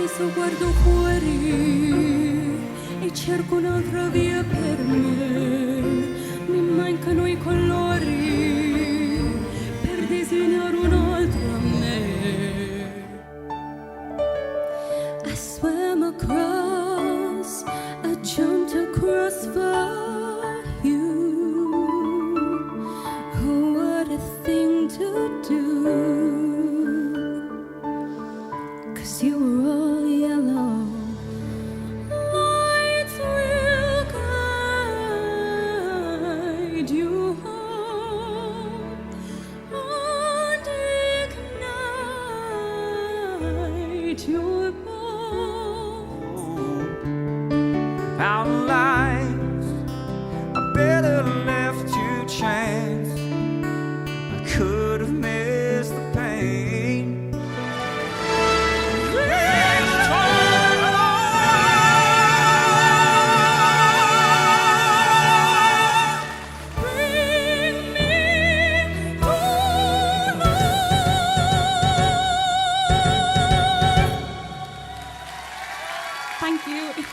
Spesso guardo fuori e cerco un'altra via per me. Mi mancano i colori per disegnare un'altra me. I swam across, I jumped across for you. Oh, what a thing to do. 'Cause you were all yellow. Lights will guide you home and ignite your bones. Our lives are better left to chance. I could have missed the pain. Thank you.